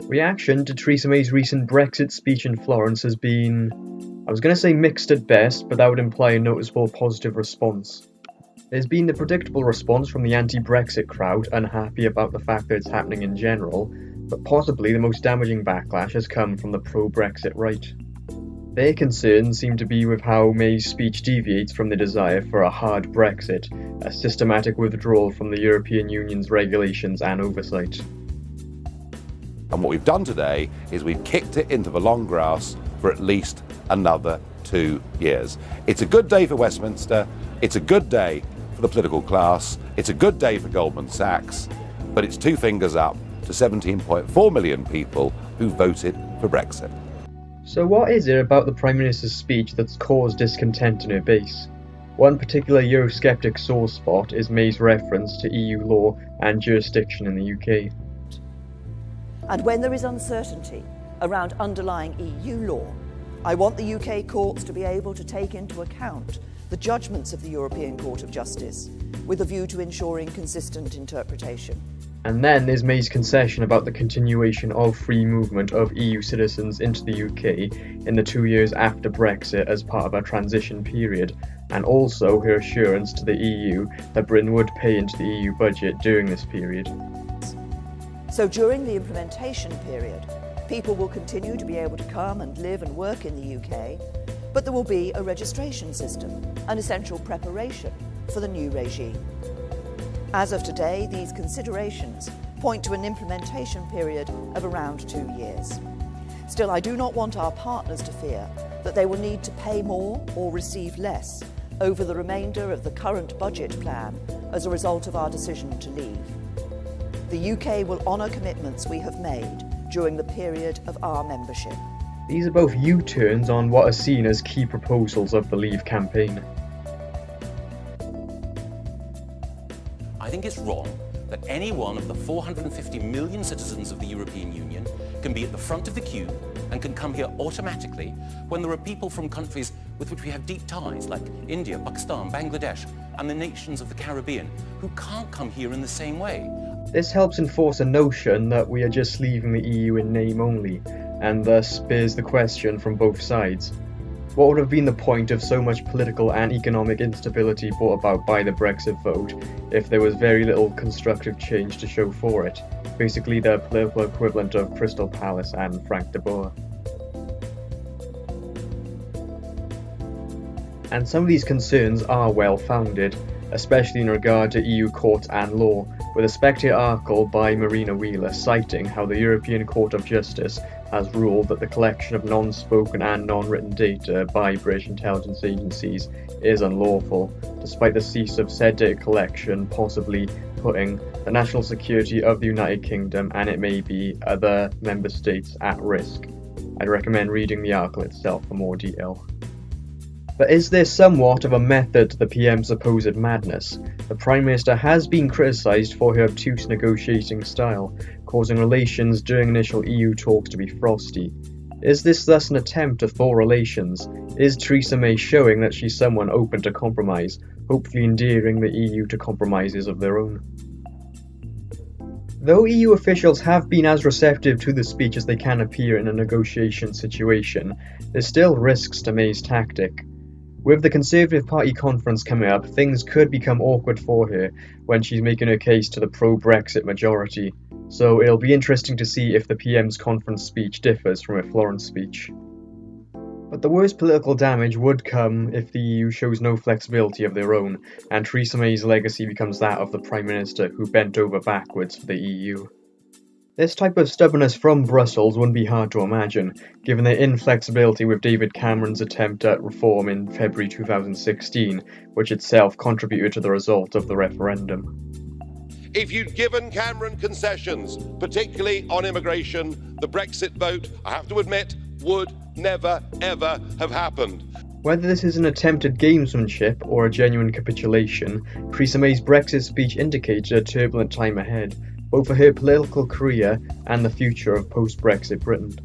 Reaction to Theresa May's recent Brexit speech in Florence has been, I was going to say mixed at best, but that would imply a noticeable positive response. There's been the predictable response from the anti-Brexit crowd, unhappy about the fact that it's happening in general, but possibly the most damaging backlash has come from the pro-Brexit right. Their concerns seem to be with how May's speech deviates from the desire for a hard Brexit, a systematic withdrawal from the European Union's regulations and oversight. And what we've done today is we've kicked it into the long grass for at least another 2 years. It's a good day for Westminster, it's a good day for the political class, it's a good day for Goldman Sachs, but it's two fingers up to 17.4 million people who voted for Brexit. So what is it about the Prime Minister's speech that's caused discontent in her base? One particular Eurosceptic sore spot is May's reference to EU law and jurisdiction in the UK. And when there is uncertainty around underlying EU law, I want the UK courts to be able to take into account the judgments of the European Court of Justice with a view to ensuring consistent interpretation. And then there's May's concession about the continuation of free movement of EU citizens into the UK in the 2 years after Brexit as part of a transition period, and also her assurance to the EU that Britain would pay into the EU budget during this period. So during the implementation period, people will continue to be able to come and live and work in the UK, but there will be a registration system, an essential preparation for the new regime. As of today, these considerations point to an implementation period of around 2 years. Still, I do not want our partners to fear that they will need to pay more or receive less over the remainder of the current budget plan as a result of our decision to leave. The UK will honour commitments we have made during the period of our membership. These are both U-turns on what are seen as key proposals of the Leave campaign. I think it's wrong that any one of the 450 million citizens of the European Union can be at the front of the queue and can come here automatically when there are people from countries with which we have deep ties, like India, Pakistan, Bangladesh, and the nations of the Caribbean, who can't come here in the same way. This helps enforce a notion that we are just leaving the EU in name only, and thus bears the question from both sides. What would have been the point of so much political and economic instability brought about by the Brexit vote if there was very little constructive change to show for it? Basically the political equivalent of Crystal Palace and Frank de Boer. And some of these concerns are well founded, especially in regard to EU courts and law, with a Spectator article by Marina Wheeler citing how the European Court of Justice has ruled that the collection of non-spoken and non-written data by British intelligence agencies is unlawful, despite the cease of said data collection possibly putting the national security of the United Kingdom and it may be other member states at risk. I'd recommend reading the article itself for more detail. But is there somewhat of a method to the PM's supposed madness? The Prime Minister has been criticised for her obtuse negotiating style, causing relations during initial EU talks to be frosty. Is this thus an attempt to thaw relations? Is Theresa May showing that she's someone open to compromise, hopefully endearing the EU to compromises of their own? Though EU officials have been as receptive to the speech as they can appear in a negotiation situation, there's still risks to May's tactic. With the Conservative Party conference coming up, things could become awkward for her when she's making her case to the pro-Brexit majority, so it'll be interesting to see if the PM's conference speech differs from her Florence speech. But the worst political damage would come if the EU shows no flexibility of their own, and Theresa May's legacy becomes that of the Prime Minister who bent over backwards for the EU. This type of stubbornness from Brussels wouldn't be hard to imagine, given their inflexibility with David Cameron's attempt at reform in February 2016, which itself contributed to the result of the referendum. If you'd given Cameron concessions, particularly on immigration, the Brexit vote, I have to admit, would never, ever have happened. Whether this is an attempted gamesmanship or a genuine capitulation, Theresa May's Brexit speech indicates a turbulent time ahead, both for her political career and the future of post-Brexit Britain.